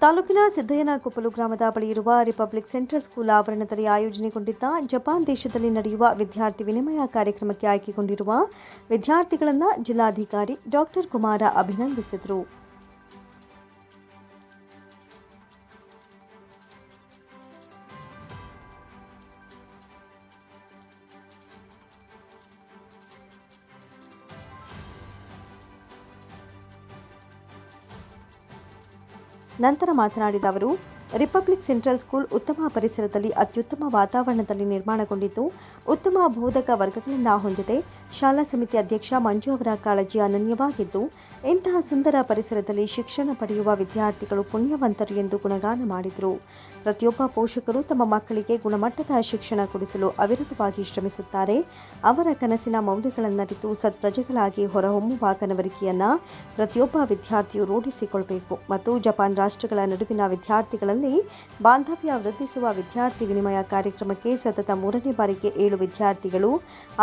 ತಾಲೂಕಿನ ಸಿದ್ದಯ್ಯನಕೊಪ್ಪಲು ಗ್ರಾಮದ ಬಳಿ ಇರುವ ರಿಪಬ್ಲಿಕ್ ಸೆಂಟ್ರಲ್ ಸ್ಕೂಲ್ ಆವರಣದಲ್ಲಿ ಆಯೋಜನೆಗೊಂಡಿದ್ದ ಜಪಾನ್ ದೇಶದಲ್ಲಿ ನಡೆಯುವ ವಿದ್ಯಾರ್ಥಿ ವಿನಿಮಯ ಕಾರ್ಯಕ್ರಮಕ್ಕೆ ಆಯ್ಕೆಗೊಂಡಿರುವ ವಿದ್ಯಾರ್ಥಿಗಳನ್ನು ಜಿಲ್ಲಾಧಿಕಾರಿ ಡಾಕ್ಟರ್ ಕುಮಾರ ಅಭಿನಂದಿಸಿದರು. ನಂತರ ಮಾತನಾಡಿದ ಅವರು, ರಿಪಬ್ಲಿಕ್ ಸೆಂಟ್ರಲ್ ಸ್ಕೂಲ್ ಉತ್ತಮ ಪರಿಸರದಲ್ಲಿ ಅತ್ಯುತ್ತಮ ವಾತಾವರಣದಲ್ಲಿ ನಿರ್ಮಾಣಗೊಂಡಿದ್ದು ಉತ್ತಮ ಬೋಧಕ ವರ್ಗಗಳನ್ನು ಹೊಂದಿದೆ. ಶಾಲಾ ಸಮಿತಿ ಅಧ್ಯಕ್ಷ ಮಂಜು ಅವರ ಕಾಳಜಿ ಅನನ್ಯವಾಗಿದ್ದು ಇಂತಹ ಸುಂದರ ಪರಿಸರದಲ್ಲಿ ಶಿಕ್ಷಣ ಪಡೆಯುವ ವಿದ್ಯಾರ್ಥಿಗಳು ಪುಣ್ಯವಂತರು ಎಂದು ಗುಣಗಾನ ಮಾಡಿದರು. ಪ್ರತಿಯೊಬ್ಬ ಪೋಷಕರು ತಮ್ಮ ಮಕ್ಕಳಿಗೆ ಗುಣಮಟ್ಟದ ಶಿಕ್ಷಣ ಕೊಡಿಸಲು ಅವಿರತವಾಗಿ ಶ್ರಮಿಸುತ್ತಾರೆ. ಅವರ ಕನಸಿನ ಮೌಲ್ಯಗಳನ್ನರಿತು ಸತ್ಪ್ರಜೆಗಳಾಗಿ ಹೊರಹೊಮ್ಮುವ ಕನವರಿಕೆಯನ್ನು ಪ್ರತಿಯೊಬ್ಬ ವಿದ್ಯಾರ್ಥಿಯು ರೂಢಿಸಿಕೊಳ್ಳಬೇಕು ಮತ್ತು ಜಪಾನ್ ರಾಷ್ಟ್ರಗಳ ನಡುವಿನ ವಿದ್ಯಾರ್ಥಿಗಳಲ್ಲಿ ಬಾಂಧವ್ಯ ವೃದ್ಧಿಸುವ ವಿದ್ಯಾರ್ಥಿ ವಿನಿಮಯ ಕಾರ್ಯಕ್ರಮಕ್ಕೆ ಸತತ 3ನೇ ಬಾರಿಗೆ 7 ವಿದ್ಯಾರ್ಥಿಗಳು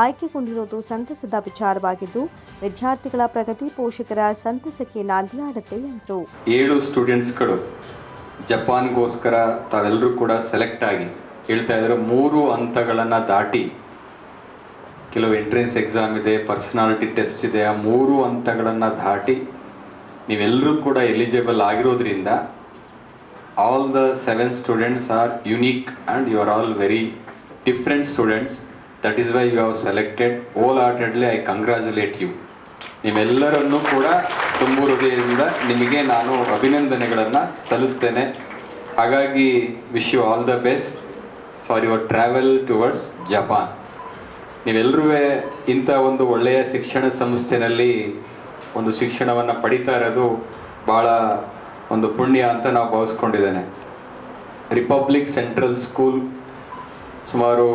ಆಯ್ಕೆಗೊಂಡಿರುವುದು ಸಂತಸದ ವಿಚಾರವಾಗಿದ್ದು ವಿದ್ಯಾರ್ಥಿಗಳ ಪ್ರಗತಿ ಪೋಷಕರ ಸಂತಸಕ್ಕೆ ನಾಂದಿಯಾಡುತ್ತೆ ಎಂದರು. 7 ಸ್ಟೂಡೆಂಟ್ಸ್ಗಳು ಜಪಾನ್ಗೋಸ್ಕರ ತಾವೆಲ್ಲರೂ ಕೂಡ ಸೆಲೆಕ್ಟ್ ಆಗಿ ಹೇಳ್ತಾ ಇದ್ದಾರೆ. 3 ಹಂತಗಳನ್ನು ದಾಟಿ ಕೆಲವು ಎಂಟ್ರೆನ್ಸ್ ಎಕ್ಸಾಮ್ ಇದೆ, ಪರ್ಸನಾಲಿಟಿ ಟೆಸ್ಟ್ ಇದೆ. ಆ 3 ಹಂತಗಳನ್ನು ದಾಟಿ ನೀವೆಲ್ಲರೂ ಕೂಡ ಎಲಿಜಿಬಲ್ ಆಗಿರೋದ್ರಿಂದ all the 7 students are unique and you are all very different students. That is why you have selected. Wholeheartedly I congratulate you. ನಿಮ್ಮೆಲ್ಲರನ್ನೂ ಕೂಡ ತುಂಬ ಹೃದಯದಿಂದ ನಿಮಗೆ ನಾನು ಅಭಿನಂದನೆಗಳನ್ನು ಸಲ್ಲಿಸ್ತೇನೆ. ಹಾಗಾಗಿ wish you all the best for your travel towards Japan. ನೀವೆಲ್ಲರೂ ಇಂಥ ಒಂದು ಒಳ್ಳೆಯ ಶಿಕ್ಷಣ ಸಂಸ್ಥೆಯಲ್ಲಿ ಒಂದು ಶಿಕ್ಷಣವನ್ನು ಪಡಿತಾ ಇರೋದು ಭಾಳ ಒಂದು ಪುಣ್ಯ ಅಂತ ನಾವು ಭಾವಿಸ್ಕೊಂಡಿದ್ದೇನೆ. ರಿಪಬ್ಲಿಕ್ ಸೆಂಟ್ರಲ್ ಸ್ಕೂಲ್ ಸುಮಾರು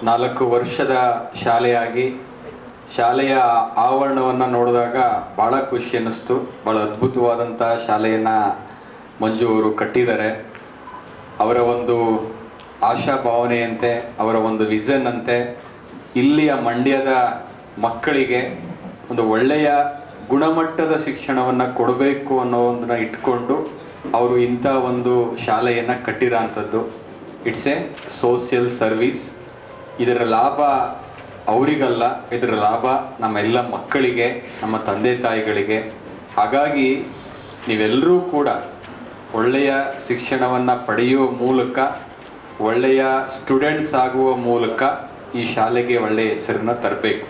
4 ವರ್ಷದ ಶಾಲೆಯಾಗಿ ಶಾಲೆಯ ಆವರಣವನ್ನು ನೋಡಿದಾಗ ಭಾಳ ಖುಷಿ ಅನ್ನಿಸ್ತು. ಭಾಳ ಅದ್ಭುತವಾದಂಥ ಶಾಲೆಯನ್ನು ಮಂಜು ಅವರು ಕಟ್ಟಿದ್ದಾರೆ. ಅವರ ಒಂದು ಆಶಾಭಾವನೆಯಂತೆ, ಅವರ ಒಂದು ವಿಷನ್ ಅಂತೆ ಇಲ್ಲಿಯ ಮಂಡ್ಯದ ಮಕ್ಕಳಿಗೆ ಒಂದು ಒಳ್ಳೆಯ ಗುಣಮಟ್ಟದ ಶಿಕ್ಷಣವನ್ನು ಕೊಡಬೇಕು ಅನ್ನೋದನ್ನ ಇಟ್ಕೊಂಡು ಅವರು ಇಂಥ ಒಂದು ಶಾಲೆಯನ್ನು ಕಟ್ಟಿರೋ ಅಂಥದ್ದು. It's A social service. ಇದರ ಲಾಭ ಅವರಿಗಲ್ಲ, ಇದರ ಲಾಭ ನಮ್ಮೆಲ್ಲ ಮಕ್ಕಳಿಗೆ, ನಮ್ಮ ತಂದೆ ತಾಯಿಗಳಿಗೆ. ಹಾಗಾಗಿ ನೀವೆಲ್ಲರೂ ಕೂಡ ಒಳ್ಳೆಯ ಶಿಕ್ಷಣವನ್ನು ಪಡೆಯುವ ಮೂಲಕ, ಒಳ್ಳೆಯ ಸ್ಟೂಡೆಂಟ್ಸ್ ಆಗುವ ಮೂಲಕ ಈ ಶಾಲೆಗೆ ಒಳ್ಳೆಯ ಹೆಸರನ್ನು ತರಬೇಕು.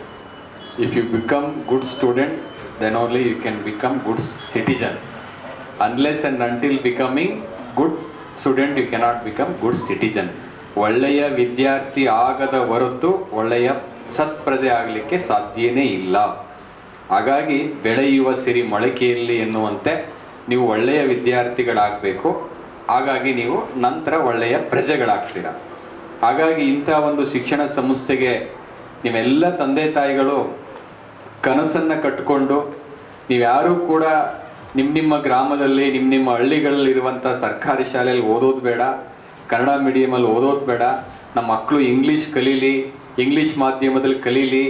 If you become good student, then only you can become good citizen. Unless and until becoming good student you cannot become good citizen. ಒಳ್ಳೆಯ ವಿದ್ಯಾರ್ಥಿ ಆಗದ ಹೊರತು ಒಳ್ಳೆಯ ಸತ್ಪ್ರಜೆ ಆಗಲಿಕ್ಕೆ ಸಾಧ್ಯನೇ ಇಲ್ಲ. ಹಾಗಾಗಿ ಬೆಳೆಯುವ ಸಿರಿ ಮೊಳಕೆಯಲ್ಲಿ ಎನ್ನುವಂತೆ ನೀವು ಒಳ್ಳೆಯ ವಿದ್ಯಾರ್ಥಿಗಳಾಗಬೇಕು. ಹಾಗಾಗಿ ನೀವು ನಂತರ ಒಳ್ಳೆಯ ಪ್ರಜೆಗಳಾಗ್ತೀರ. ಹಾಗಾಗಿ ಇಂಥ ಒಂದು ಶಿಕ್ಷಣ ಸಂಸ್ಥೆಗೆ ನೀವೆಲ್ಲ ತಂದೆ ತಾಯಿಗಳು ಕನಸನ್ನು ಕಟ್ಟಿಕೊಂಡು, ನೀವ್ಯಾರೂ ಕೂಡ ನಿಮ್ಮ ಗ್ರಾಮದಲ್ಲಿ ನಿಮ್ಮ ಹಳ್ಳಿಗಳಲ್ಲಿರುವಂಥ ಸರ್ಕಾರಿ ಶಾಲೆಯಲ್ಲಿ ಓದೋದು ಬೇಡ, ಕನ್ನಡ ಮೀಡಿಯಮಲ್ಲಿ ಓದೋದು ಬೇಡ, ನಮ್ಮ ಮಕ್ಕಳು ಇಂಗ್ಲೀಷ್ ಕಲೀಲಿ, ಇಂಗ್ಲೀಷ್ ಮಾಧ್ಯಮದಲ್ಲಿ ಕಲೀಲಿ,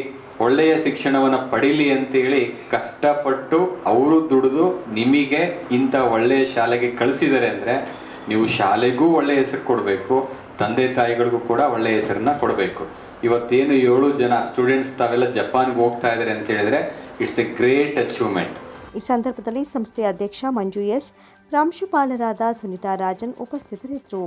ಒಳ್ಳೆಯ ಶಿಕ್ಷಣವನ್ನು ಪಡೀಲಿ ಅಂತೇಳಿ ಕಷ್ಟಪಟ್ಟು ಅವರು ದುಡಿದು ನಿಮಗೆ ಇಂಥ ಒಳ್ಳೆಯ ಶಾಲೆಗೆ ಕಳಿಸಿದ್ದಾರೆ ಅಂದರೆ ನೀವು ಶಾಲೆಗೂ ಒಳ್ಳೆಯ ಹೆಸರು ಕೊಡಬೇಕು, ತಂದೆ ತಾಯಿಗಳಿಗೂ ಕೂಡ ಒಳ್ಳೆಯ ಹೆಸರನ್ನ ಕೊಡಬೇಕು. ಇವತ್ತೇನು 7 ಜನ ಸ್ಟೂಡೆಂಟ್ಸ್ ತಾವೆಲ್ಲ ಜಪಾನ್ಗೆ ಹೋಗ್ತಾ ಇದ್ದಾರೆ ಅಂತ ಹೇಳಿದ್ರೆ ಇಟ್ಸ್ ಎ ಗ್ರೇಟ್ ಅಚೀವ್ಮೆಂಟ್. ಈ ಸಂದರ್ಭದಲ್ಲಿ ಸಂಸ್ಥೆಯ ಅಧ್ಯಕ್ಷ ಮಂಜು ಎಸ್, ಪ್ರಾಂಶುಪಾಲರಾದ ಸುನಿತಾ ರಾಜನ್ ಉಪಸ್ಥಿತರಿದ್ದರು.